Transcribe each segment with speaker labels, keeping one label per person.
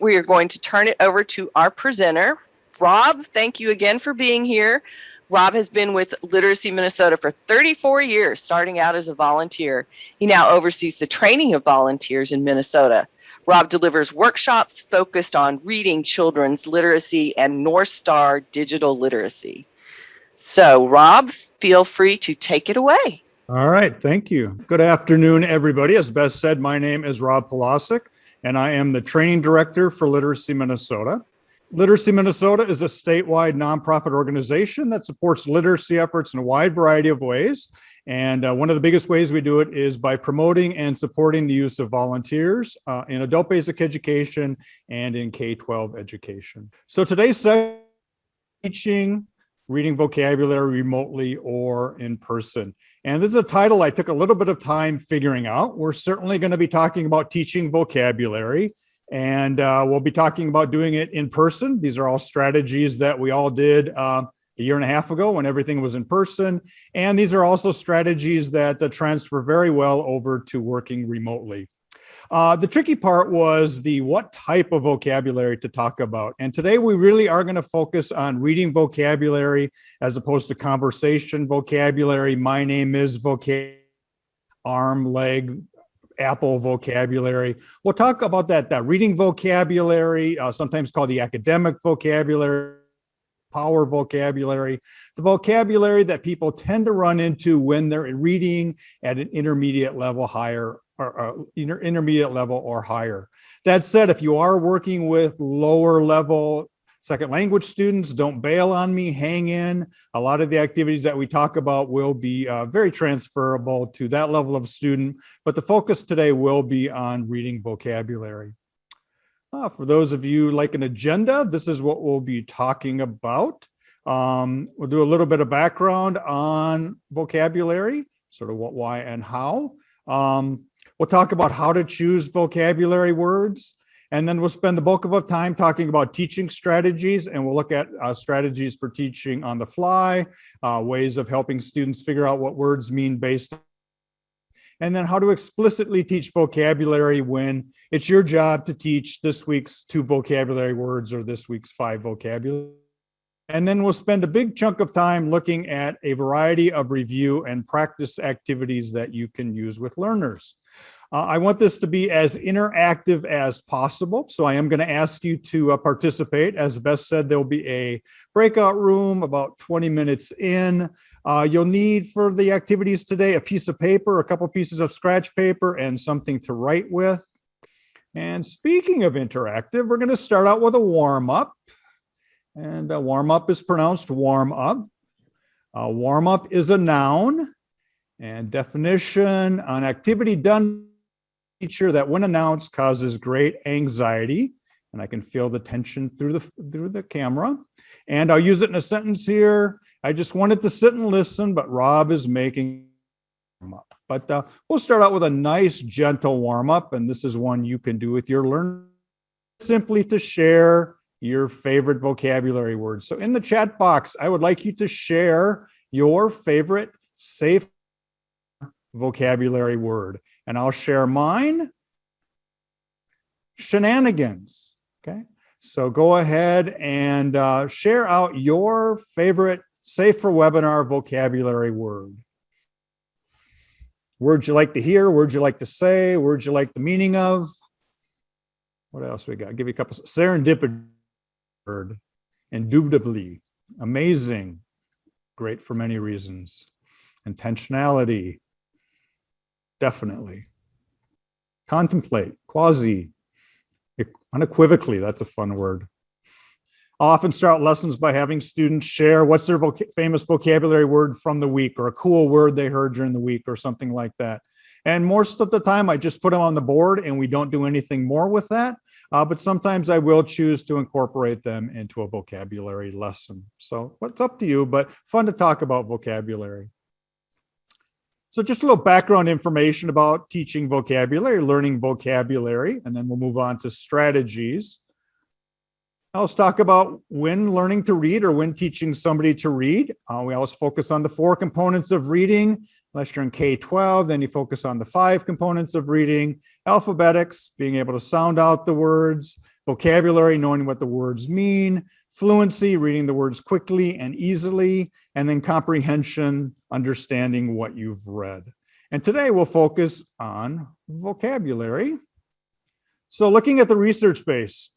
Speaker 1: we are going to turn it over to our presenter, Rob. Thank you again for being here. Rob has been with Literacy Minnesota for 34 years, starting out as a volunteer. He now oversees the training of volunteers in Minnesota. Rob delivers workshops focused on reading, children's literacy, and North Star digital literacy. So, Rob, feel free to take it away.
Speaker 2: All right, thank you. Good afternoon, everybody. As Beth said, my name is Rob Polasic, and I am the training director for Literacy Minnesota. Literacy Minnesota is a statewide nonprofit organization that supports literacy efforts in a wide variety of ways. And one of the biggest ways we do it is by promoting and supporting the use of volunteers in adult basic education and in K-12 education. So today's session is teaching reading vocabulary remotely or in person. And this is a title I took a little bit of time figuring out. We're certainly going to be talking about teaching vocabulary. And we'll be talking about doing it in person. These are all strategies that we all did a year and a half ago when everything was in person. And these are also strategies that transfer very well over to working remotely. The tricky part was what type of vocabulary to talk about. And today we really are going to focus on reading vocabulary as opposed to conversation vocabulary. My name is vocabulary, arm, leg, Apple vocabulary. We'll talk about that reading vocabulary, sometimes called the academic vocabulary, power vocabulary, the vocabulary that people tend to run into when they're reading at an intermediate level or higher. That said, if you are working with lower level second language students, don't bail on me, hang in. A lot of the activities that we talk about will be very transferable to that level of student, but the focus today will be on reading vocabulary. For those of you like an agenda, this is what we'll be talking about. We'll do a little bit of background on vocabulary, sort of what, why, and how. We'll talk about how to choose vocabulary words. And then we'll spend the bulk of our time talking about teaching strategies, and we'll look at strategies for teaching on the fly, ways of helping students figure out what words mean based on, and then how to explicitly teach vocabulary when it's your job to teach this week's 2 vocabulary words or this week's 5 vocabulary. And then we'll spend a big chunk of time looking at a variety of review and practice activities that you can use with learners. I want this to be as interactive as possible, so I am going to ask you to participate. As Beth said, there'll be a breakout room about 20 minutes in. You'll need for the activities today a piece of paper, a couple pieces of scratch paper, and something to write with. And speaking of interactive, we're going to start out with a warm-up. And warm-up is pronounced warm-up. Warm-up is a noun. And definition: an activity done teacher that when announced causes great anxiety, and I can feel the tension through the camera. And I'll use it in a sentence here. I just wanted to sit and listen, but Rob is making warm up. But we'll start out with a nice gentle warm up, and this is one you can do with your learner, simply to share your favorite vocabulary words. So in the chat box, I would like you to share your favorite safe vocabulary word. And I'll share mine. Shenanigans. Okay. So go ahead and share out your favorite safe for webinar vocabulary word. Words you like to hear, words you like to say, words you like the meaning of. What else we got? I'll give you a couple. Serendipity. Word. Indubitably. Amazing. Great for many reasons. Intentionality. Definitely. Contemplate, quasi, unequivocally, that's a fun word. I'll often start lessons by having students share what's their famous vocabulary word from the week, or a cool word they heard during the week, or something like that. And most of the time, I just put them on the board and we don't do anything more with that. But sometimes I will choose to incorporate them into a vocabulary lesson. So it's up to you, but fun to talk about vocabulary. So just a little background information about teaching vocabulary, learning vocabulary, and then we'll move on to strategies. Now let's talk about when learning to read or when teaching somebody to read. We always focus on the 4 components of reading. Unless you're in K-12, then you focus on the 5 components of reading: alphabetics, being able to sound out the words, vocabulary, knowing what the words mean, fluency, reading the words quickly and easily, and then comprehension, understanding what you've read. And today we'll focus on vocabulary. So looking at the research base,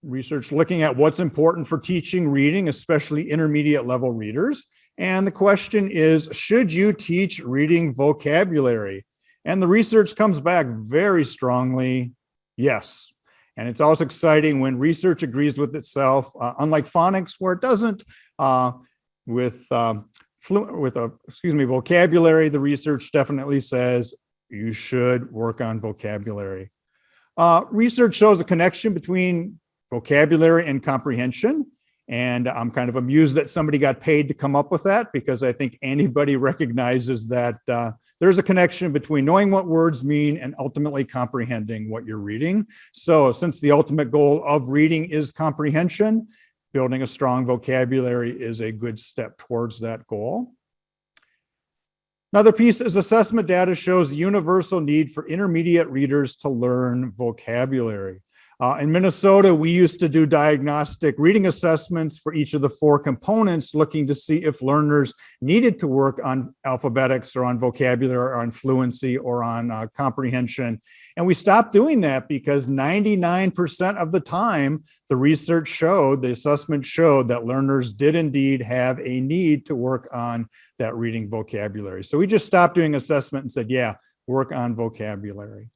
Speaker 2: research looking at what's important for teaching reading, especially intermediate level readers. And the question is, should you teach reading vocabulary? And the research comes back very strongly, yes. And it's always exciting when research agrees with itself, unlike phonics, where it doesn't. With vocabulary, the research definitely says you should work on vocabulary. Research shows a connection between vocabulary and comprehension. And I'm kind of amused that somebody got paid to come up with that, because I think anybody recognizes that there's a connection between knowing what words mean and ultimately comprehending what you're reading. So since the ultimate goal of reading is comprehension, building a strong vocabulary is a good step towards that goal. Another piece is assessment data shows the universal need for intermediate readers to learn vocabulary. In Minnesota, we used to do diagnostic reading assessments for each of the 4 components, looking to see if learners needed to work on alphabetics or on vocabulary or on fluency or on comprehension. And we stopped doing that because 99% of the time, the research showed, the assessment showed that learners did indeed have a need to work on that reading vocabulary. So we just stopped doing assessment and said, yeah, work on vocabulary.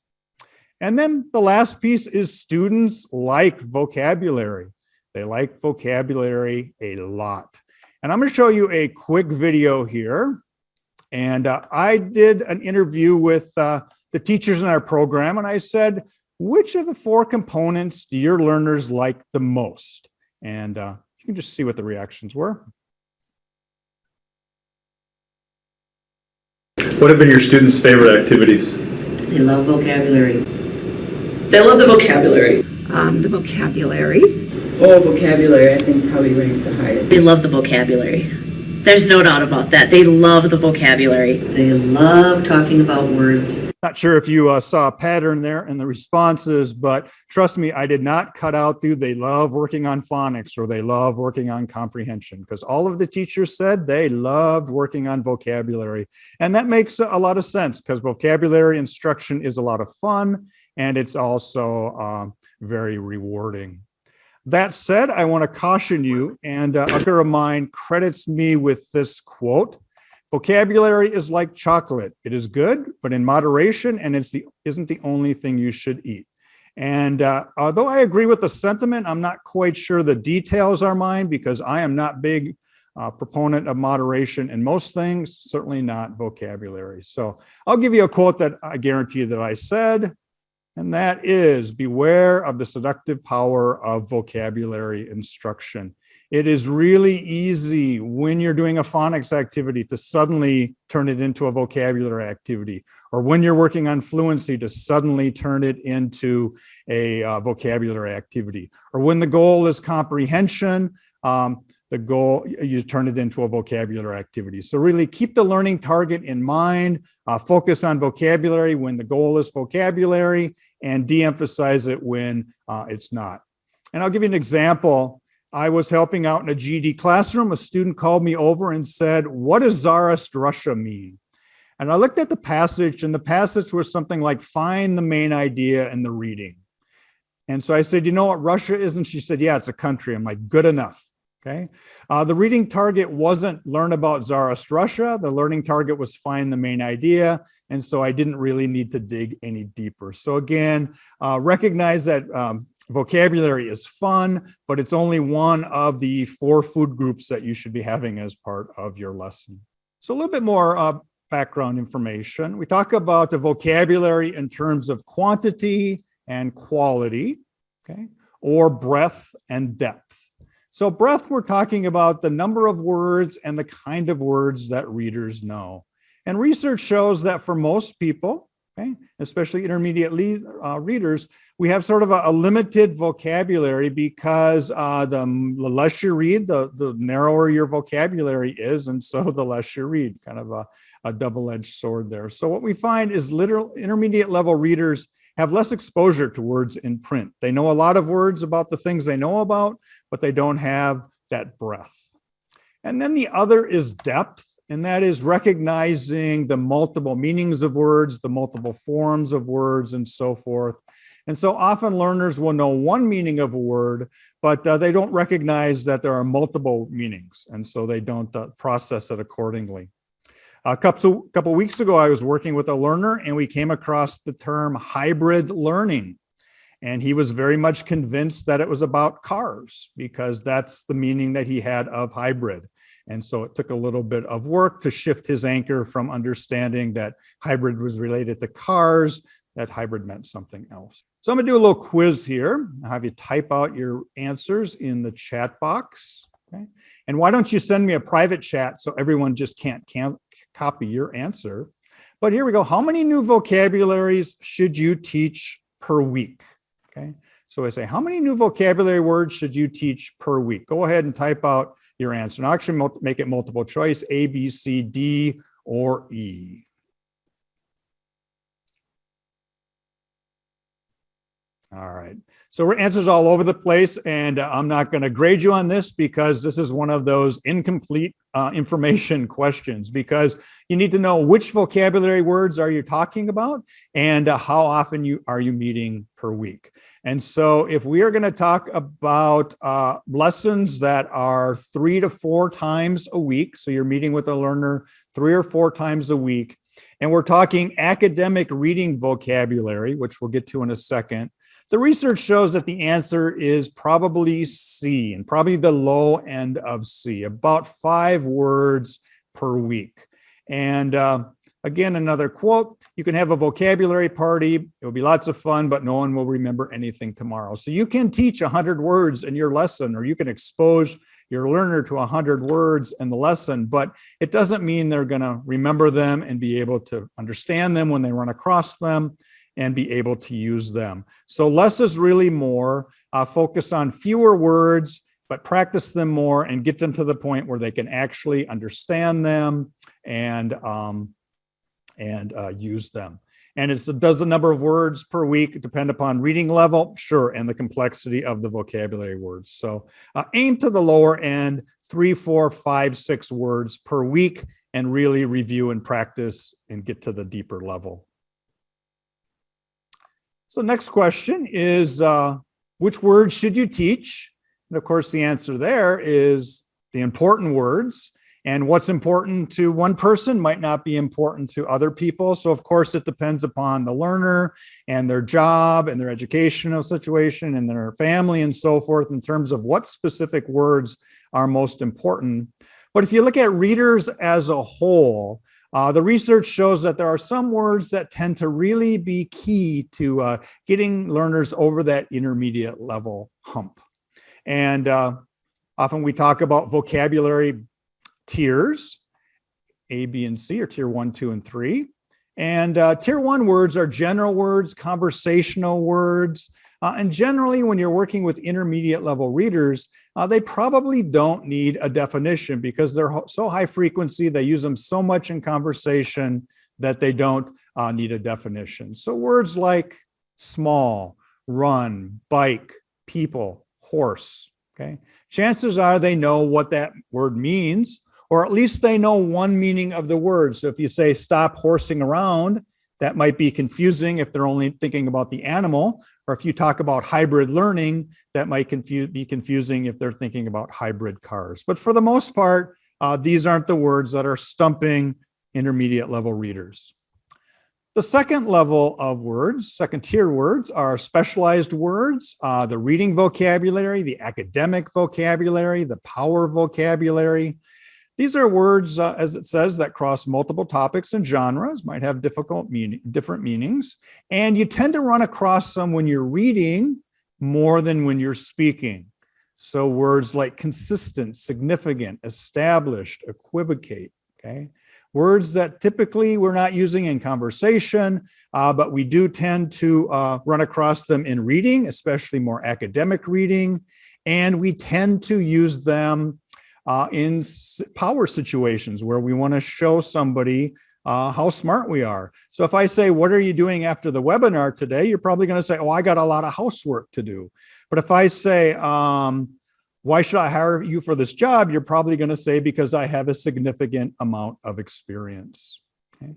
Speaker 2: And then the last piece is students like vocabulary. They like vocabulary a lot. And I'm going to show you a quick video here. And I did an interview with the teachers in our program, and I said, which of the 4 components do your learners like the most? And you can just see what the reactions were.
Speaker 3: What have been your students' favorite activities?
Speaker 4: They love vocabulary.
Speaker 5: They love the vocabulary.
Speaker 6: The vocabulary.
Speaker 5: Oh, vocabulary, I think probably ranks the highest.
Speaker 7: They love the vocabulary. There's no doubt about that. They love the vocabulary.
Speaker 4: They love talking about words.
Speaker 2: Not sure if you saw a pattern there in the responses, but trust me, I did not cut out they love working on phonics or they love working on comprehension, because all of the teachers said they loved working on vocabulary. And that makes a lot of sense, because vocabulary instruction is a lot of fun and it's also very rewarding. That said, I want to caution you, and a good of mine credits me with this quote. Vocabulary is like chocolate. It is good, but in moderation, and isn't the only thing you should eat. And although I agree with the sentiment, I'm not quite sure the details are mine, because I am not big proponent of moderation in most things, certainly not vocabulary. So I'll give you a quote that I guarantee that I said, and that is, beware of the seductive power of vocabulary instruction. It is really easy when you're doing a phonics activity to suddenly turn it into a vocabulary activity, or when you're working on fluency to suddenly turn it into a vocabulary activity, or when the goal is comprehension, you turn it into a vocabulary activity. So really keep the learning target in mind, focus on vocabulary when the goal is vocabulary, and de-emphasize it when it's not. And I'll give you an example. I was helping out in a GED classroom. A student called me over and said, what does Tsarist Russia mean? And I looked at the passage, and the passage was something like, find the main idea in the reading. And so I said, you know what Russia is? And she said, yeah, it's a country. I'm like, good enough. Okay. The reading target wasn't learn about Tsarist Russia. The learning target was find the main idea. And so I didn't really need to dig any deeper. So again, recognize that vocabulary is fun, but it's only one of the 4 food groups that you should be having as part of your lesson. So a little bit more background information. We talk about the vocabulary in terms of quantity and quality, okay, or breadth and depth. So breadth, we're talking about the number of words and the kind of words that readers know. And research shows that for most people, okay, especially intermediate readers, we have sort of a limited vocabulary, because the less you read, the narrower your vocabulary is, and so the less you read, kind of a double-edged sword there. So what we find is intermediate level readers have less exposure to words in print. They know a lot of words about the things they know about, but they don't have that breadth. And then the other is depth, and that is recognizing the multiple meanings of words, the multiple forms of words, and so forth. And so often learners will know one meaning of a word, but they don't recognize that there are multiple meanings, and so they don't process it accordingly. A couple weeks ago, I was working with a learner, and we came across the term hybrid learning. And he was very much convinced that it was about cars, because that's the meaning that he had of hybrid. And so it took a little bit of work to shift his anchor from understanding that hybrid was related to cars, that hybrid meant something else. So I'm gonna do a little quiz here. I'll have you type out your answers in the chat box. Okay. And why don't you send me a private chat so everyone just can't copy your answer. But here we go. How many new vocabularies should you teach per week? Okay. So I say, how many new vocabulary words should you teach per week? Go ahead and type out your answer. And I'll actually make it multiple choice, A, B, C, D, or E. All right. So our answers all over the place, and I'm not going to grade you on this because this is one of those incomplete information questions, because you need to know which vocabulary words are you talking about and how often are you meeting per week. And so if we are going to talk about lessons that are 3 to 4 times a week, so you're meeting with a learner 3 or 4 times a week, and we're talking academic reading vocabulary, which we'll get to in a second, the research shows that the answer is probably C, and probably the low end of C, about 5 words per week. And again, another quote, you can have a vocabulary party. It will be lots of fun, but no one will remember anything tomorrow. So you can teach 100 words in your lesson, or you can expose your learner to 100 words in the lesson, but it doesn't mean they're going to remember them and be able to understand them when they run across them and be able to use them. So less is really more. Focus on fewer words, but practice them more and get them to the point where they can actually understand them and use them. And does the number of words per week depend upon reading level? Sure, and the complexity of the vocabulary words. So aim to the lower end, 3, 4, 5, 6 words per week, and really review and practice and get to the deeper level. So next question is, which words should you teach? And of course, the answer there is the important words. And what's important to one person might not be important to other people. So of course, it depends upon the learner and their job and their educational situation and their family and so forth in terms of what specific words are most important. But if you look at readers as a whole, the research shows that there are some words that tend to really be key to getting learners over that intermediate level hump. And often we talk about vocabulary tiers, A, B, and C, or tier 1, 2, and 3. And tier 1 words are general words, conversational words. And generally, when you're working with intermediate level readers, they probably don't need a definition because they're so high frequency, they use them so much in conversation that they don't need a definition. So words like small, run, bike, people, horse, okay? Chances are they know what that word means, or at least they know one meaning of the word. So if you say stop horsing around, that might be confusing if they're only thinking about the animal. Or if you talk about hybrid learning, that might be confusing if they're thinking about hybrid cars. But for the most part, these aren't the words that are stumping intermediate level readers. The second level of words, second tier words, are specialized words, the reading vocabulary, the academic vocabulary, the power vocabulary. These are words, as it says, that cross multiple topics and genres, might have different meanings, and you tend to run across them when you're reading more than when you're speaking. So words like consistent, significant, established, equivocate, okay? Words that typically we're not using in conversation, but we do tend to run across them in reading, especially more academic reading, and we tend to use them in power situations where we want to show somebody how smart we are. So if I say, what are you doing after the webinar today? You're probably going to say, oh, I got a lot of housework to do. But if I say, why should I hire you for this job? You're probably going to say, because I have a significant amount of experience. Okay.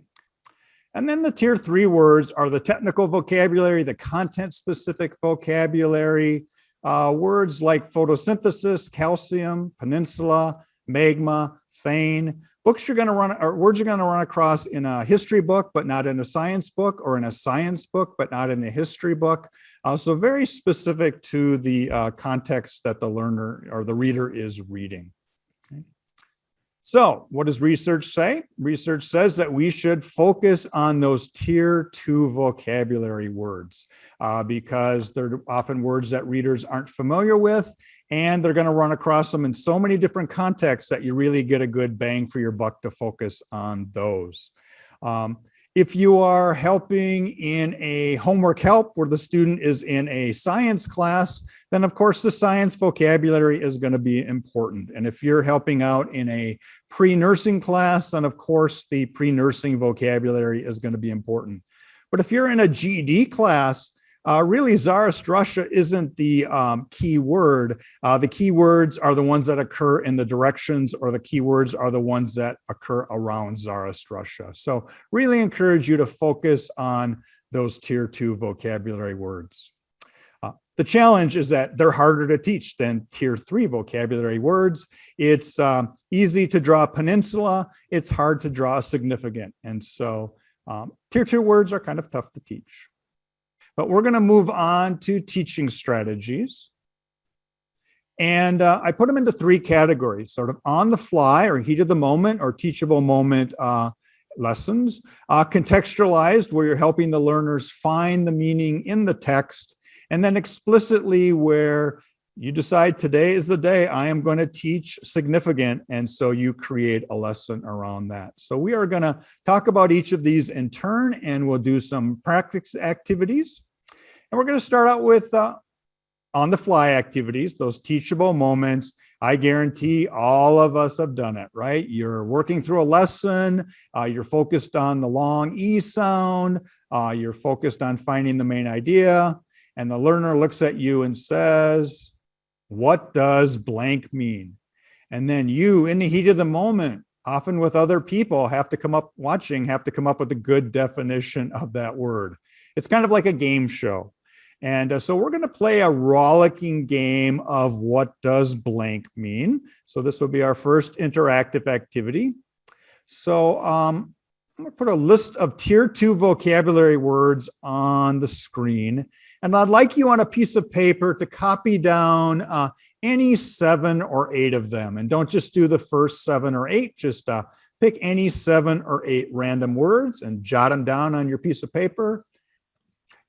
Speaker 2: And then the tier 3 words are the technical vocabulary, the content specific vocabulary, words like photosynthesis, calcium, peninsula, magma, Thane. Words you're going to run across in a history book, but not in a science book, or in a science book, but not in a history book. So very specific to the context that the learner or the reader is reading. Okay. So what does research say? Research says that we should focus on those tier 2 vocabulary words because they're often words that readers aren't familiar with, and they're going to run across them in so many different contexts that you really get a good bang for your buck to focus on those. If you are helping in a homework help where the student is in a science class, then of course the science vocabulary is going to be important. And if you're helping out in a pre-nursing class, then of course the pre-nursing vocabulary is going to be important. But if you're in a GED class, really Zarathustra isn't the key word. The key words are the ones that occur in the directions, or the keywords are the ones that occur around Zarathustra. So really encourage you to focus on those tier 2 vocabulary words. The challenge is that they're harder to teach than tier 3 vocabulary words. It's easy to draw a peninsula. It's hard to draw a significant. And so tier 2 words are kind of tough to teach. But we're going to move on to teaching strategies. And I put them into 3 categories, sort of on the fly or heat of the moment or teachable moment lessons, contextualized, where you're helping the learners find the meaning in the text, and then explicitly, where you decide today is the day I am going to teach significant, and so you create a lesson around that. So we are going to talk about each of these in turn, and we'll do some practice activities. And we're going to start out with on-the-fly activities, those teachable moments. I guarantee all of us have done it, right? You're working through a lesson, you're focused on the long E sound, you're focused on finding the main idea, and the learner looks at you and says, what does blank mean? And then you, in the heat of the moment, often with other people, have to come up with a good definition of that word. It's kind of like a game show. And so we're going to play a rollicking game of what does blank mean. So this will be our first interactive activity. So I'm going to put a list of tier 2 vocabulary words on the screen. And I'd like you on a piece of paper to copy down any 7 or 8 of them. And don't just do the first 7 or 8, just pick any 7 or 8 random words and jot them down on your piece of paper.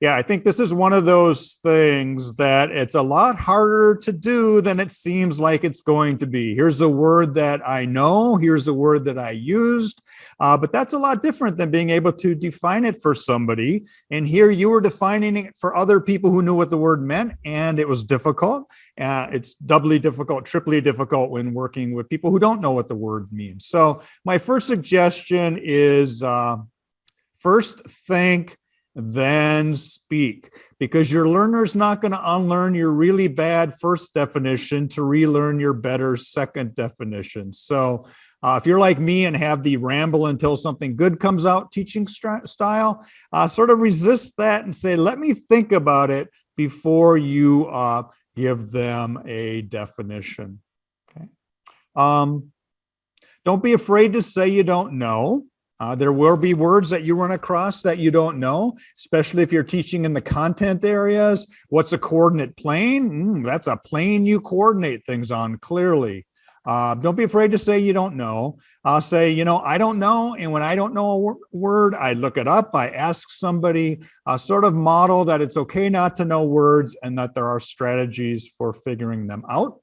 Speaker 2: Yeah, I think this is one of those things that it's a lot harder to do than it seems like it's going to be. Here's a word that I know, here's a word that I used, but that's a lot different than being able to define it for somebody. And here you were defining it for other people who knew what the word meant, and it was difficult. It's doubly difficult, triply difficult when working with people who don't know what the word means. So my first suggestion is first think, then speak, because your learner's not going to unlearn your really bad first definition to relearn your better second definition. So if you're like me and have the ramble until something good comes out teaching style, sort of resist that and say, let me think about it before you give them a definition. Okay. Don't be afraid to say you don't know. There will be words that you run across that you don't know, especially if you're teaching in the content areas. What's a coordinate plane? That's a plane you coordinate things on, clearly. Don't be afraid to say you don't know. Say, I don't know. And when I don't know a word, I look it up. I ask somebody, sort of model that it's okay not to know words and that there are strategies for figuring them out.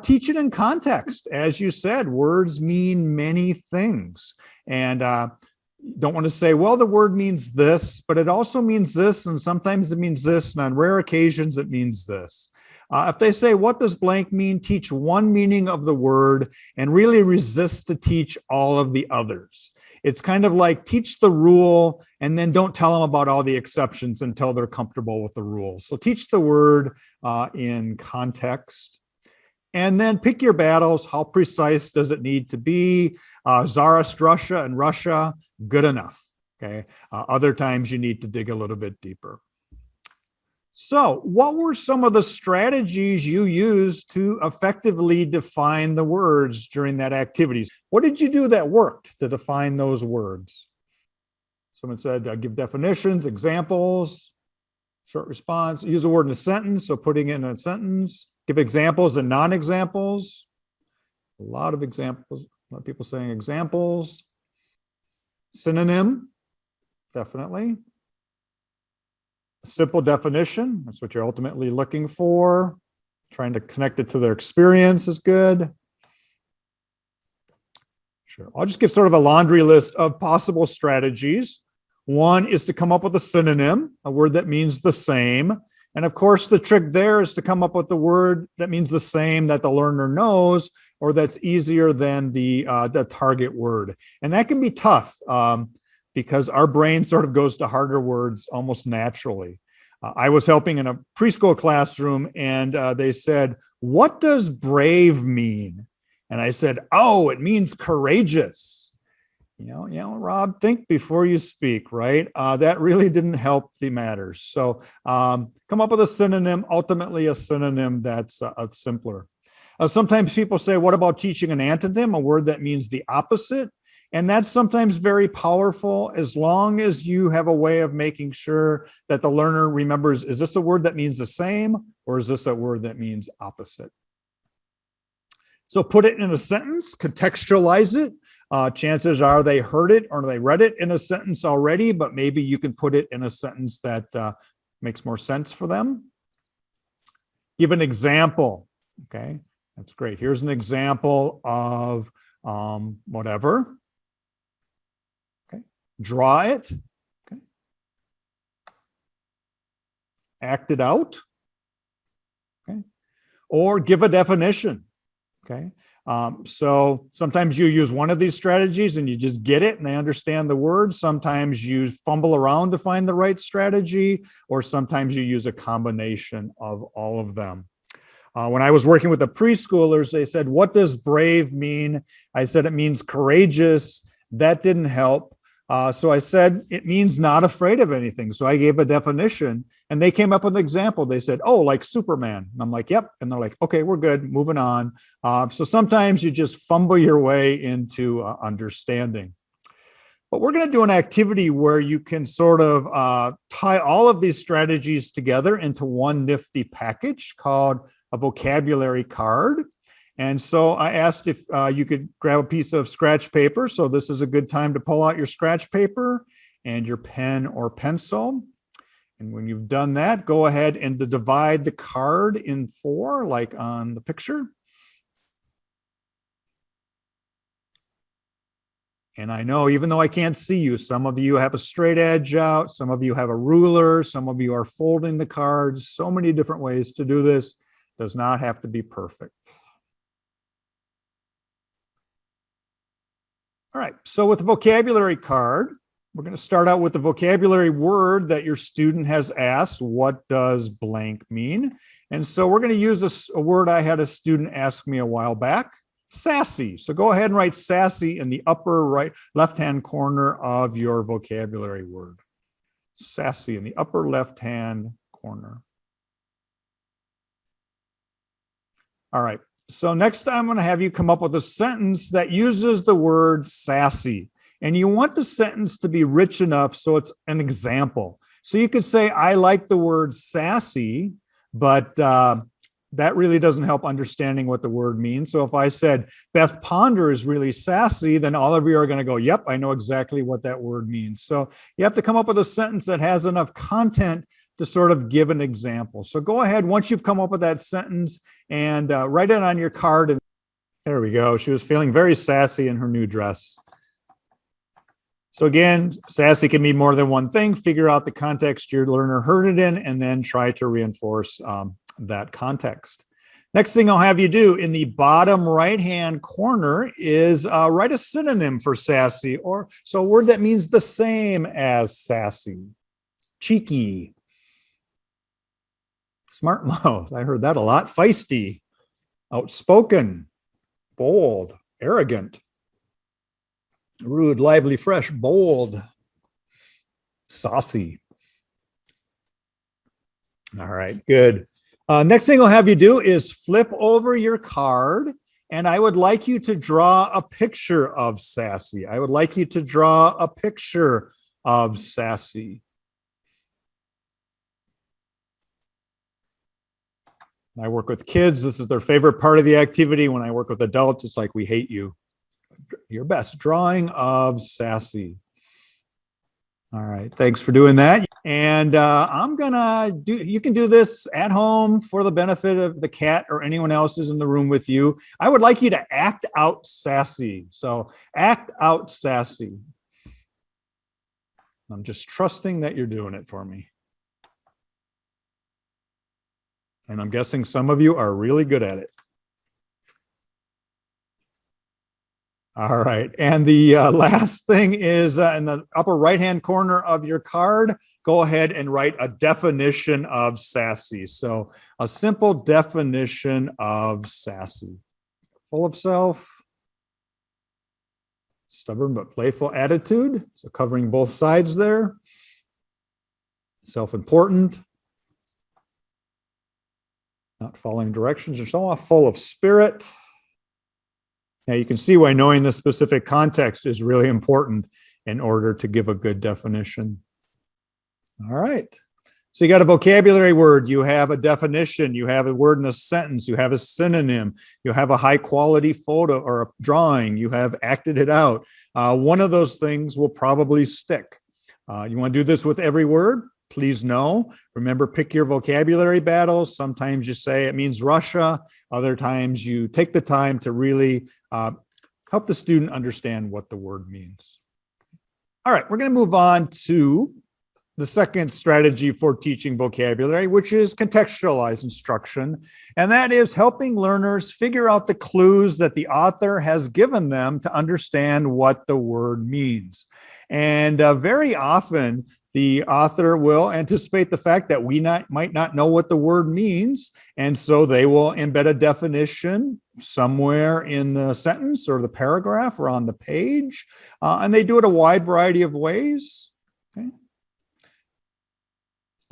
Speaker 2: Teach it in context. As you said, words mean many things. And don't want to say, well, the word means this, but it also means this, and sometimes it means this, and on rare occasions it means this. If they say, what does blank mean? Teach one meaning of the word and really resist to teach all of the others. It's kind of like teach the rule and then don't tell them about all the exceptions until they're comfortable with the rule. So teach the word in context. And then pick your battles. How precise does it need to be? Zarathustra and Russia, good enough. Okay. Other times you need to dig a little bit deeper. So what were some of the strategies you used to effectively define the words during that activity? What did you do that worked to define those words? Someone said, give definitions, examples, short response, use a word in a sentence. So putting it in a sentence, give examples and non-examples. A lot of examples, a lot of people saying examples. Synonym, definitely. Simple definition, that's what you're ultimately looking for. Trying to connect it to their experience is good. Sure, I'll just give sort of a laundry list of possible strategies. One is to come up with a synonym, a word that means the same. And of course, the trick there is to come up with the word that means the same that the learner knows, or that's easier than the target word. And that can be tough. Because our brain sort of goes to harder words almost naturally. I was helping in a preschool classroom and they said, what does brave mean? And I said, oh, it means courageous. You know, Rob, think before you speak, right? That really didn't help the matters. So come up with a synonym, ultimately a synonym that's simpler. Sometimes people say, what about teaching an antonym, a word that means the opposite? And that's sometimes very powerful as long as you have a way of making sure that the learner remembers, is this a word that means the same or is this a word that means opposite? So put it in a sentence, contextualize it. Chances are they heard it or they read it in a sentence already, but maybe you can put it in a sentence that makes more sense for them. Give an example, okay? That's great. Here's an example of whatever. Draw it, okay. Act it out, okay, or give a definition, okay. So sometimes you use one of these strategies and you just get it and they understand the word. Sometimes you fumble around to find the right strategy, or sometimes you use a combination of all of them. When I was working with the preschoolers, they said, what does brave mean? I said, it means courageous. That didn't help. So I said, it means not afraid of anything. So I gave a definition and they came up with an example. They said, oh, like Superman. And I'm like, yep. And they're like, okay, we're good, moving on. So sometimes you just fumble your way into understanding. But we're going to do an activity where you can sort of tie all of these strategies together into one nifty package called a vocabulary card. And so I asked if you could grab a piece of scratch paper. So this is a good time to pull out your scratch paper and your pen or pencil. And when you've done that, go ahead and divide the card in 4, like on the picture. And I know, even though I can't see you, some of you have a straight edge out, some of you have a ruler, some of you are folding the cards, so many different ways to do this. Does not have to be perfect. All right, so with the vocabulary card, we're going to start out with the vocabulary word that your student has asked, what does blank mean? And so we're going to use a word I had a student ask me a while back, sassy. So go ahead and write sassy in the upper right left-hand corner of your vocabulary word. Sassy in the upper left-hand corner. All right. So next I'm going to have you come up with a sentence that uses the word sassy. And you want the sentence to be rich enough so it's an example. So you could say, I like the word sassy, but that really doesn't help understanding what the word means. So if I said Beth Ponder is really sassy, then all of you are going to go, yep, I know exactly what that word means. So you have to come up with a sentence that has enough content to sort of give an example. So go ahead, once you've come up with that sentence, and write it on your card. And there we go. She was feeling very sassy in her new dress. So again, sassy can mean more than one thing. Figure out the context your learner heard it in, and then try to reinforce that context. Next thing I'll have you do in the bottom right-hand corner is write a synonym for sassy, or so a word that means the same as sassy. Cheeky. Smart mouth. I heard that a lot. Feisty. Outspoken. Bold. Arrogant. Rude, lively, fresh, bold. Saucy. All right, good. Next thing I'll have you do is flip over your card, and I would like you to draw a picture of sassy. I would like you to draw a picture of sassy. When I work with kids, this is their favorite part of the activity. When I work with adults, it's like, we hate you. Your best drawing of sassy. All right, thanks for doing that. And I'm gonna do, you can do this at home for the benefit of the cat or anyone else who's in the room with you. I would like you to act out sassy. So act out sassy. I'm just trusting that you're doing it for me. And I'm guessing some of you are really good at it. All right. And the last thing is in the upper right-hand corner of your card, go ahead and write a definition of sassy. So a simple definition of sassy. Full of self, stubborn but playful attitude. So covering both sides there. Self-important. Not following directions or so on. Full of spirit. Now you can see why knowing the specific context is really important in order to give a good definition. All right. So you got a vocabulary word, you have a definition, you have a word in a sentence, you have a synonym, you have a high quality photo or a drawing, you have acted it out. One of those things will probably stick. You want to do this with every word? Please know. Remember, pick your vocabulary battles. Sometimes you say it means Russia. Other times you take the time to really help the student understand what the word means. All right, we're going to move on to the second strategy for teaching vocabulary, which is contextualized instruction. And that is helping learners figure out the clues that the author has given them to understand what the word means. And very often, the author will anticipate the fact that we might not know what the word means, and so they will embed a definition somewhere in the sentence or the paragraph or on the page, and they do it a wide variety of ways. Okay.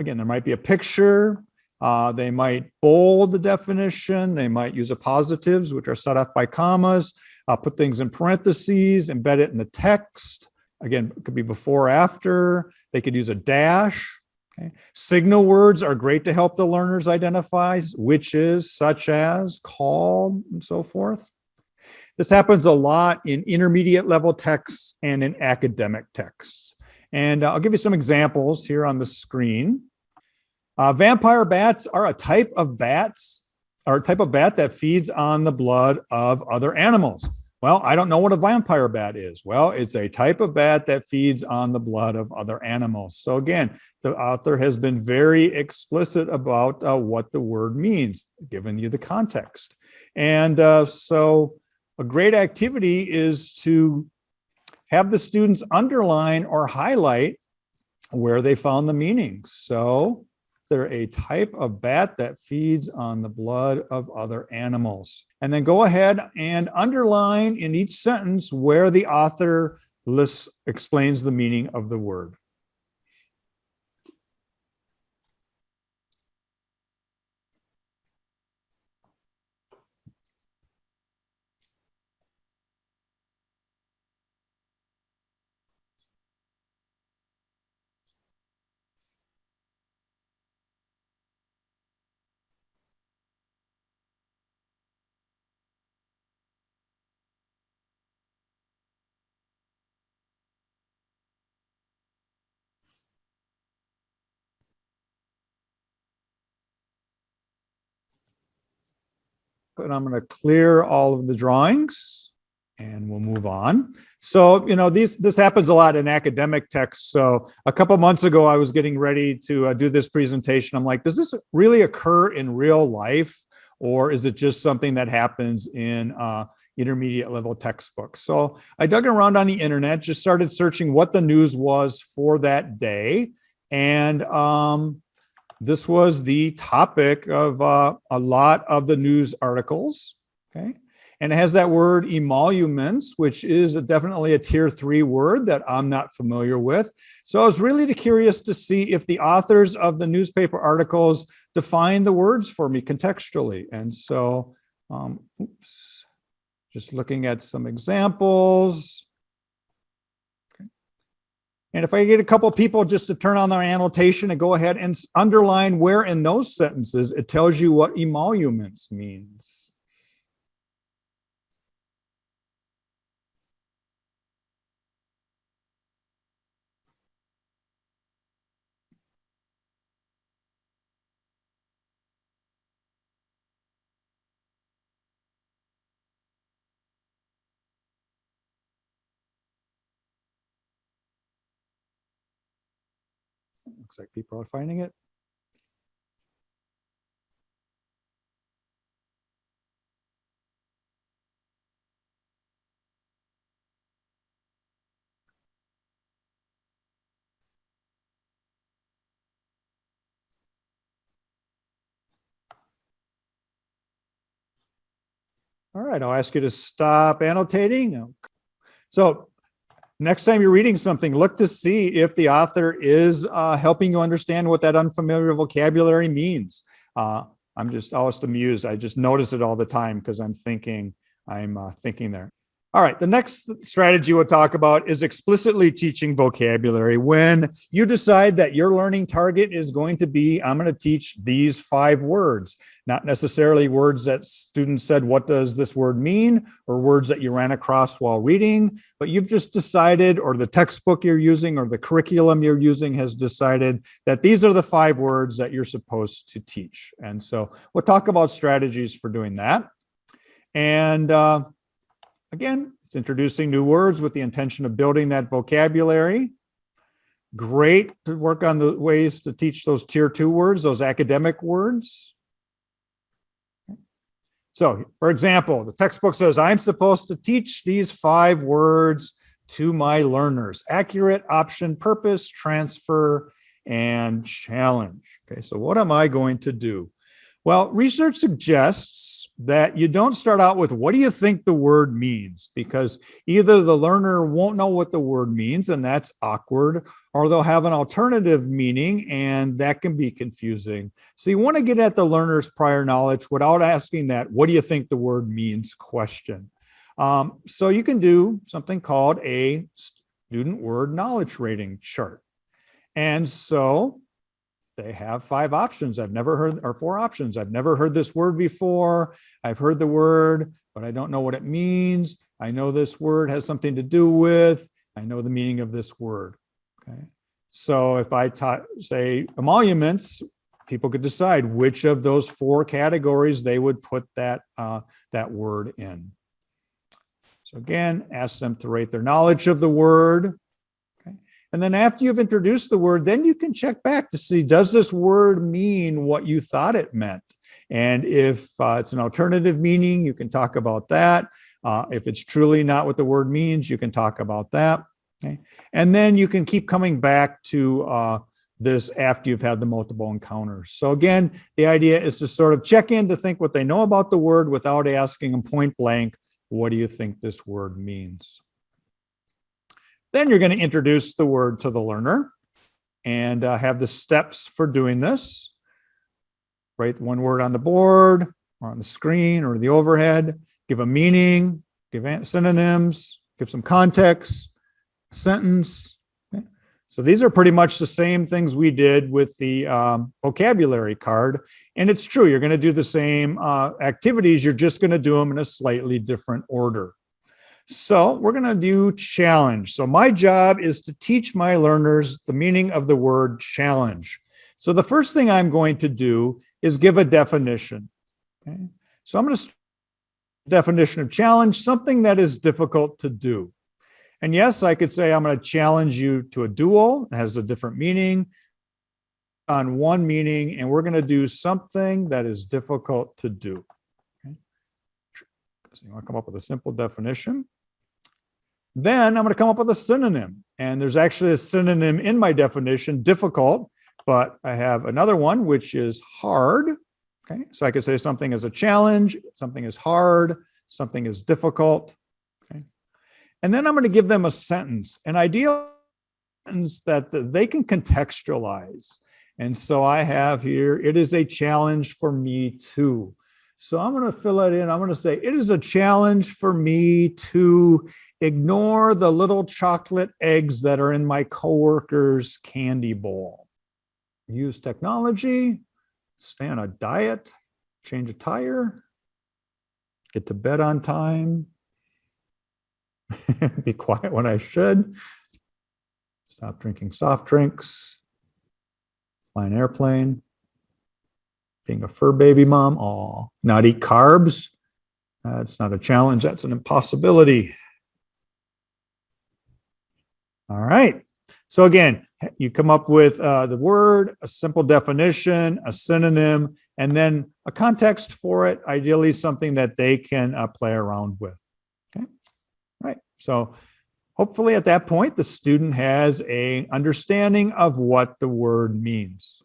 Speaker 2: Again, there might be a picture. They might bold the definition. They might use appositives, which are set off by commas, put things in parentheses, embed it in the text. Again, it could be before, after. They could use a dash. Okay. Signal words are great to help the learners identify, which is, such as, called, and so forth. This happens a lot in intermediate level texts and in academic texts. And I'll give you some examples here on the screen. Vampire bats are a type of bat that feeds on the blood of other animals. Well, I don't know what a vampire bat is. Well, it's a type of bat that feeds on the blood of other animals. So again, the author has been very explicit about what the word means, giving you the context. And so a great activity is to have the students underline or highlight where they found the meaning. So they're a type of bat that feeds on the blood of other animals. And then go ahead and underline in each sentence where the author explains the meaning of the word. But I'm going to clear all of the drawings And we'll move on. So, this happens a lot in academic texts. So a couple months ago, I was getting ready to do this presentation. I'm like, does this really occur in real life? Or is it just something that happens in intermediate level textbooks? So I dug around on the internet, just started searching what the news was for that day. And this was the topic of a lot of the news articles. Okay. And it has that word emoluments, which is definitely a tier 3 word that I'm not familiar with. So I was really curious to see if the authors of the newspaper articles define the words for me contextually. And so, just looking at some examples. Okay. And if I get a couple of people just to turn on their annotation and go ahead and underline where in those sentences it tells you what emoluments means. Looks like people are finding it. All right, I'll ask you to stop annotating. So next time you're reading something, look to see if the author is helping you understand what that unfamiliar vocabulary means. I'm just always amused. I just notice it all the time because I'm thinking there. All right, the next strategy we'll talk about is explicitly teaching vocabulary. When you decide that your learning target is going to be, I'm going to teach these 5 words, not necessarily words that students said, what does this word mean? Or words that you ran across while reading, but you've just decided, or the textbook you're using or the curriculum you're using has decided that these are the 5 words that you're supposed to teach. And so we'll talk about strategies for doing that. And again, it's introducing new words with the intention of building that vocabulary. Great to work on the ways to teach those tier 2 words, those academic words. So, for example, the textbook says, I'm supposed to teach these 5 words to my learners: accurate, option, purpose, transfer, and challenge. Okay, so what am I going to do? Well, research suggests that you don't start out with, what do you think the word means? Because either the learner won't know what the word means, and that's awkward, or they'll have an alternative meaning, and that can be confusing. So you want to get at the learner's prior knowledge without asking that, what do you think the word means question. So you can do something called a student word knowledge rating chart. And so they have 5 options I've never heard, or 4 options. I've never heard this word before. I've heard the word, but I don't know what it means. I know this word has something to do with, I know the meaning of this word. Okay. So if I say emoluments, people could decide which of those 4 categories they would put that word in. So again, ask them to rate their knowledge of the word. And then after you've introduced the word, then you can check back to see, does this word mean what you thought it meant? And if it's an alternative meaning, you can talk about that. If it's truly not what the word means, you can talk about that. Okay. And then you can keep coming back to this after you've had the multiple encounters. So again, the idea is to sort of check in to think what they know about the word without asking them point blank, what do you think this word means? Then you're going to introduce the word to the learner and have the steps for doing this. Write one word on the board or on the screen or the overhead. Give a meaning, give synonyms, give some context, a sentence. Okay. So these are pretty much the same things we did with the vocabulary card. And it's true, you're going to do the same activities. You're just going to do them in a slightly different order. So we're going to do challenge. So my job is to teach my learners the meaning of the word challenge. So the first thing I'm going to do is give a definition. Okay? So I'm going to Definition of challenge, something that is difficult to do. And yes, I could say I'm going to challenge you to a duel. It has a different meaning on one meaning, and we're going to do something that is difficult to do. Okay. So you want to come up with a simple definition. Then I'm going to come up with a synonym. And there's actually a synonym in my definition, difficult, but I have another one, which is hard. Okay, so I could say something is a challenge, something is hard, something is difficult. Okay. And then I'm going to give them a sentence, an ideal sentence that they can contextualize. And so I have here, it is a challenge for me too. So I'm going to fill it in. I'm going to say, it is a challenge for me to ignore the little chocolate eggs that are in my coworker's candy bowl. Use technology, stay on a diet, change a tire, get to bed on time, be quiet when I should, stop drinking soft drinks, fly an airplane, being a fur baby mom, not eat carbs. That's not a challenge, that's an impossibility. All right. So again, you come up with the word, a simple definition, a synonym, and then a context for it, ideally something that they can play around with. Okay. All right. So hopefully at that point, the student has an understanding of what the word means.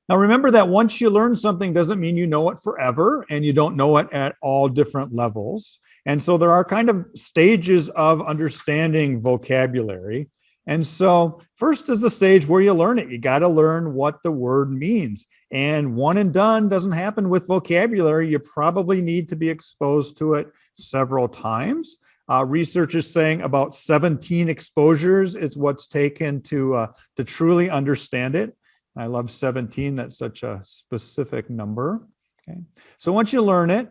Speaker 2: Now, remember that once you learn something doesn't mean you know it forever, and you don't know it at all different levels. And so there are kind of stages of understanding vocabulary. And so first is the stage where you learn it. You got to learn what the word means. And one and done doesn't happen with vocabulary. You probably need to be exposed to it several times. Research is saying about 17 exposures is what's taken to truly understand it. I love 17. That's such a specific number. Okay. So once you learn it,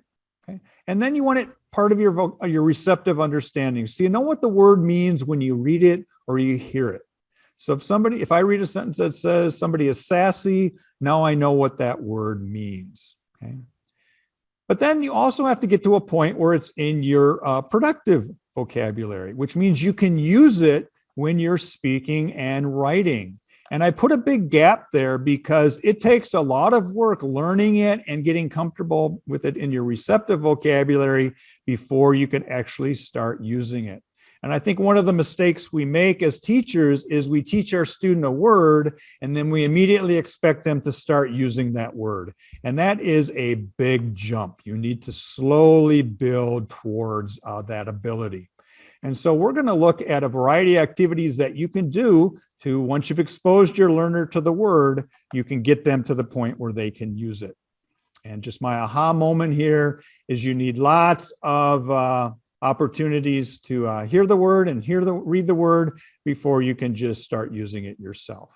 Speaker 2: okay, and then you want it part of your receptive understanding. So you know what the word means when you read it or you hear it. So if I read a sentence that says somebody is sassy, now I know what that word means. Okay. But then you also have to get to a point where it's in your productive vocabulary, which means you can use it when you're speaking and writing. And I put a big gap there because it takes a lot of work learning it and getting comfortable with it in your receptive vocabulary before you can actually start using it. And I think one of the mistakes we make as teachers is we teach our student a word and then we immediately expect them to start using that word. And that is a big jump. You need to slowly build towards that ability. And so we're going to look at a variety of activities that you can do to, once you've exposed your learner to the word, you can get them to the point where they can use it. And just my aha moment here is you need lots of opportunities to hear the word and read the word before you can just start using it yourself.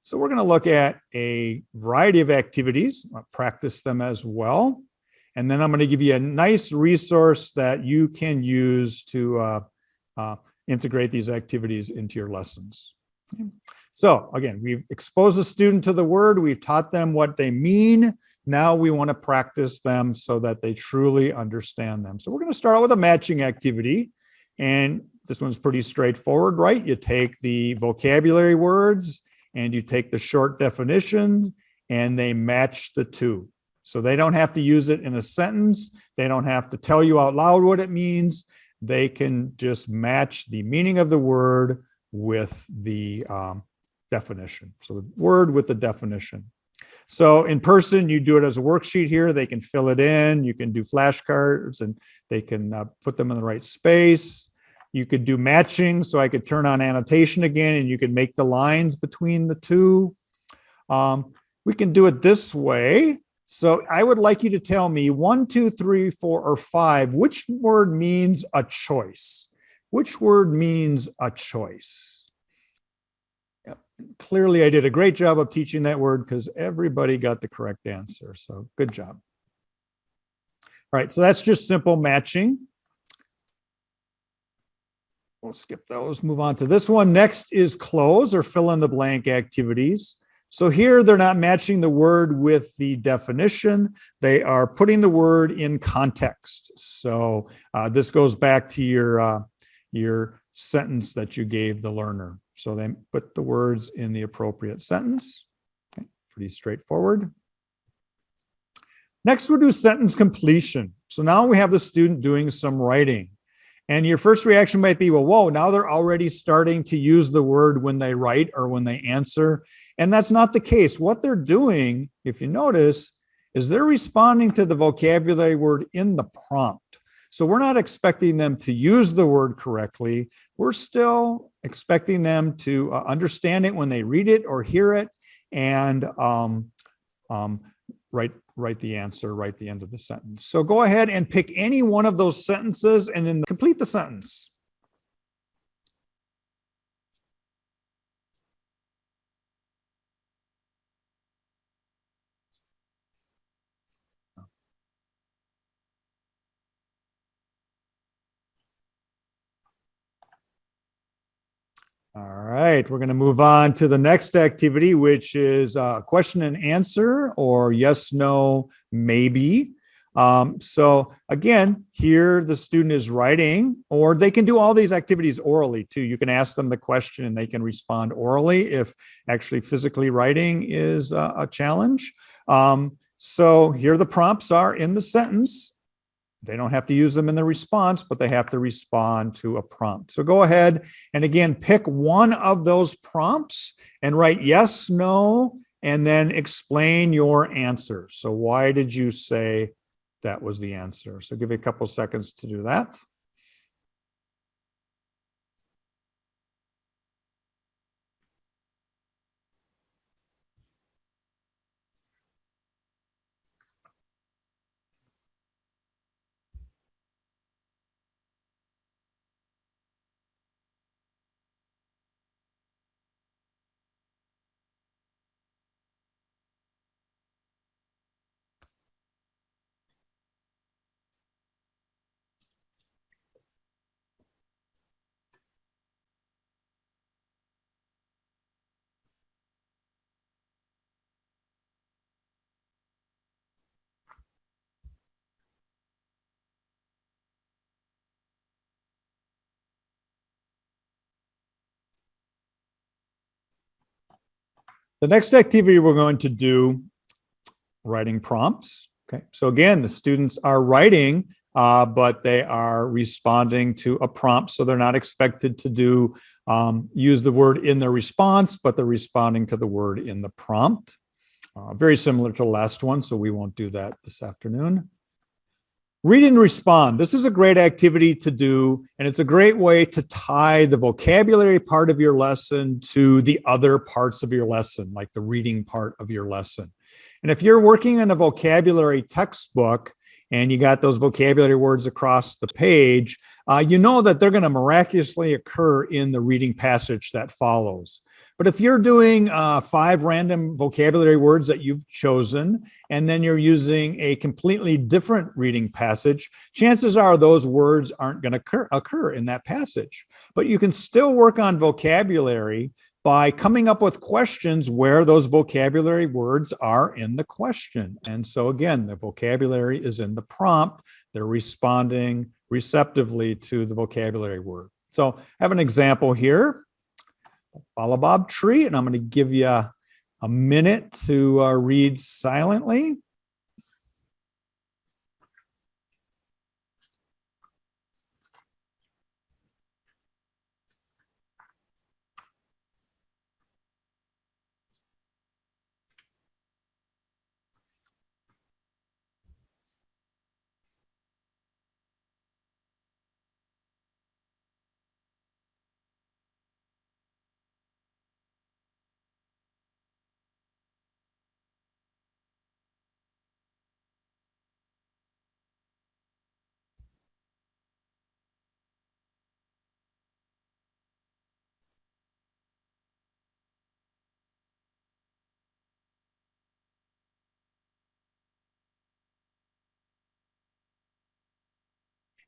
Speaker 2: So we're going to look at a variety of activities, practice them as well. And then I'm going to give you a nice resource that you can use to integrate these activities into your lessons. So again, we've exposed the student to the word. We've taught them what they mean. Now we want to practice them so that they truly understand them. So we're going to start out with a matching activity. And this one's pretty straightforward, right? You take the vocabulary words and you take the short definition and they match the two. So they don't have to use it in a sentence. They don't have to tell you out loud what it means. They can just match the meaning of the word with the definition. So the word with the definition. So in person, you do it as a worksheet here. They can fill it in. You can do flashcards and they can put them in the right space. You could do matching. So I could turn on annotation again and you could make the lines between the two. We can do it this way. So I would like you to tell me 1, 2, 3, 4, or 5, which word means a choice? Which word means a choice? Yep. Clearly, I did a great job of teaching that word because everybody got the correct answer. So good job. All right, so that's just simple matching. We'll skip those, move on to this one. Next is close or fill in the blank activities. So here they're not matching the word with the definition. They are putting the word in context. So this goes back to your sentence that you gave the learner. So they put the words in the appropriate sentence. Okay, pretty straightforward. Next, we'll do sentence completion. So now we have the student doing some writing. And your first reaction might be, well, whoa, now they're already starting to use the word when they write or when they answer. And that's not the case. What they're doing, if you notice, is they're responding to the vocabulary word in the prompt. So we're not expecting them to use the word correctly. We're still expecting them to understand it when they read it or hear it, and write the answer, write the end of the sentence. So go ahead and pick any one of those sentences and then complete the sentence. All right, we're going to move on to the next activity, which is question and answer, or yes, no, maybe. So again, here the student is writing, or they can do all these activities orally too. You can ask them the question and they can respond orally if actually physically writing is a challenge. So here the prompts are in the sentence. They don't have to use them in the response, but they have to respond to a prompt. So go ahead and again, pick one of those prompts and write yes, no, and then explain your answer. So why did you say that was the answer? So give it a couple seconds to do that. The next activity we're going to do, writing prompts. Okay, so again, the students are writing, but they are responding to a prompt. So they're not expected to do use the word in their response, but they're responding to the word in the prompt. Very similar to the last one, so we won't do that this afternoon. Read and respond. This is a great activity to do, and it's a great way to tie the vocabulary part of your lesson to the other parts of your lesson, like the reading part of your lesson. And if you're working in a vocabulary textbook and you got those vocabulary words across the page, you know that they're going to miraculously occur in the reading passage that follows. But if you're doing 5 random vocabulary words that you've chosen, and then you're using a completely different reading passage, chances are those words aren't going to occur in that passage. But you can still work on vocabulary by coming up with questions where those vocabulary words are in the question. And so again, the vocabulary is in the prompt. They're responding receptively to the vocabulary word. So I have an example here. Baobab tree, and I'm going to give you a minute to read silently.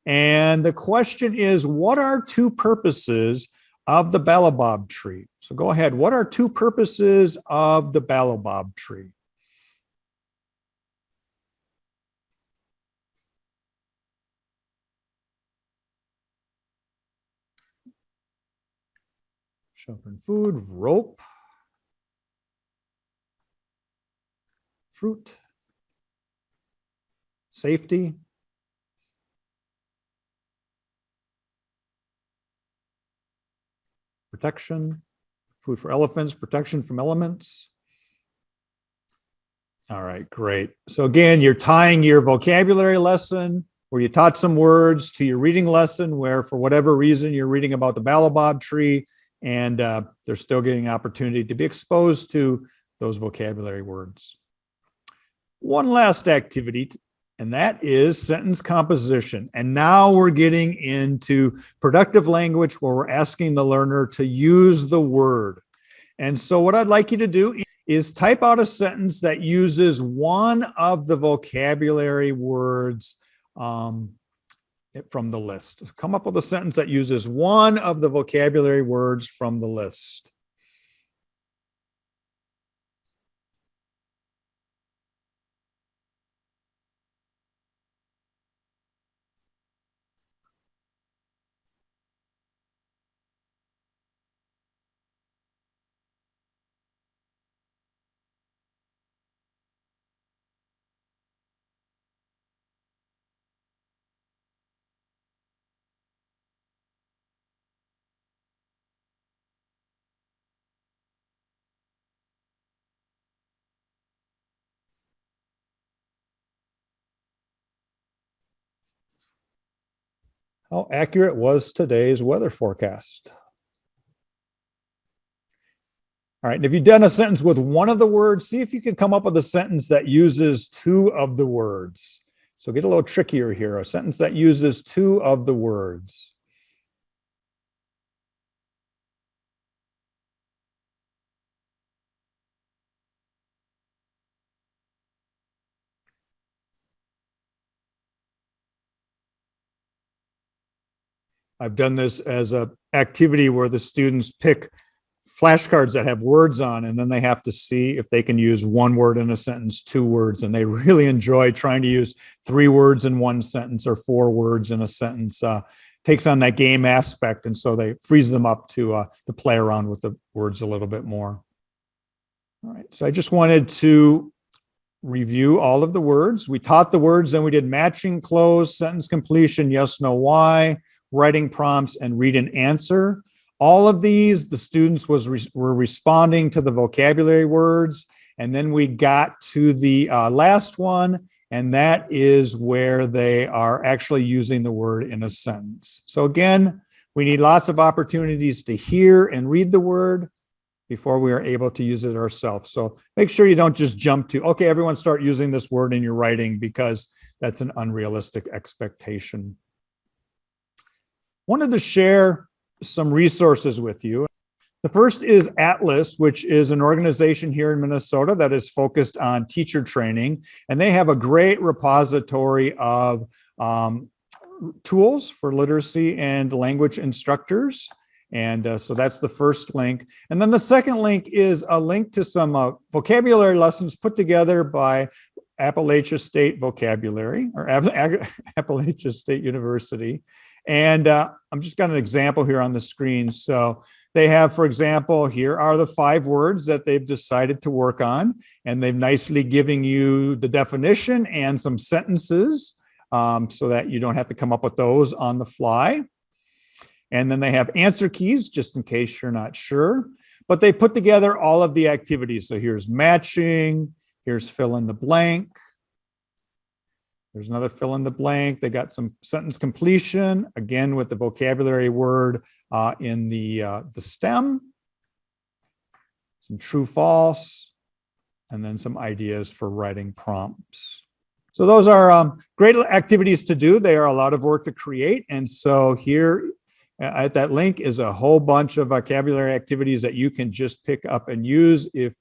Speaker 2: And the question is, what are 2 purposes of the baobab tree. So go ahead. What are two purposes of the baobab tree? Shelter and food, rope, fruit, safety, protection, food for elephants, protection from elements. All right, great. So again, you're tying your vocabulary lesson where you taught some words to your reading lesson where for whatever reason you're reading about the baobab tree and they're still getting an opportunity to be exposed to those vocabulary words. One last activity, and that is sentence composition. And now we're getting into productive language where we're asking the learner to use the word. And so what I'd like you to do is type out a sentence that uses one of the vocabulary words from the list. Come up with a sentence that uses one of the vocabulary words from the list. How accurate was today's weather forecast? All right, and if you've done a sentence with one of the words, see if you can come up with a sentence that uses two of the words. So get a little trickier here, a sentence that uses two of the words. I've done this as an activity where the students pick flashcards that have words on, and then they have to see if they can use one word in a sentence, two words, and they really enjoy trying to use 3 words in one sentence or 4 words in a sentence. Takes on that game aspect, and so they freeze them up to play around with the words a little bit more. All right, so I just wanted to review all of the words. We taught the words, then we did matching, close, sentence completion, yes, no, why, writing prompts, and read and answer. All of these, the students were responding to the vocabulary words. And then we got to the last one, and that is where they are actually using the word in a sentence. So again, we need lots of opportunities to hear and read the word before we are able to use it ourselves. So make sure you don't just jump to, okay, everyone start using this word in your writing, because that's an unrealistic expectation. Wanted to share some resources with you. The first is Atlas, which is an organization here in Minnesota that is focused on teacher training. And they have a great repository of tools for literacy and language instructors. And so that's the first link. And then the second link is a link to some vocabulary lessons put together by Appalachia State Vocabulary, or Appalachia State University. And I'm just got an example here on the screen. So they have, for example, here are the 5 words that they've decided to work on. And they've nicely given you the definition and some sentences so that you don't have to come up with those on the fly. And then they have answer keys, just in case you're not sure. But they put together all of the activities. So here's matching, here's fill in the blank. There's another fill in the blank. They got some sentence completion, again with the vocabulary word in the stem, some true, false, and then some ideas for writing prompts. So those are great activities to do. They are a lot of work to create. And so here at that link is a whole bunch of vocabulary activities that you can just pick up and use if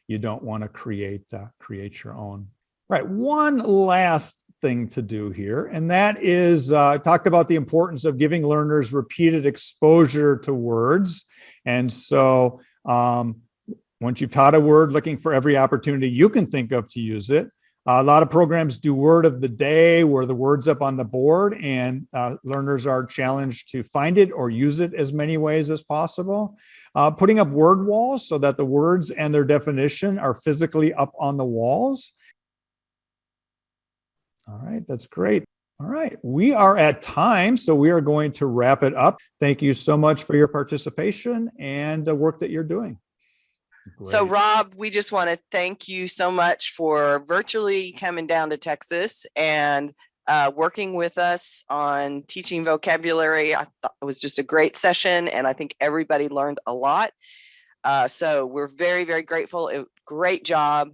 Speaker 2: you don't want to create your own. Right, one last thing to do here, and that is talked about the importance of giving learners repeated exposure to words. And so once you've taught a word, looking for every opportunity you can think of to use it. A lot of programs do word of the day where the word's up on the board and learners are challenged to find it or use it as many ways as possible. Putting up word walls so that the words and their definition are physically up on the walls. All right, that's great. All right, we are at time, so we are going to wrap it up. Thank you so much for your participation and the work that you're doing.
Speaker 1: So
Speaker 2: Great.
Speaker 1: Rob, we just want to thank you so much for virtually coming down to Texas and working with us on teaching vocabulary. I thought it was just a great session and I think everybody learned a lot. So we're very, very grateful. Great job.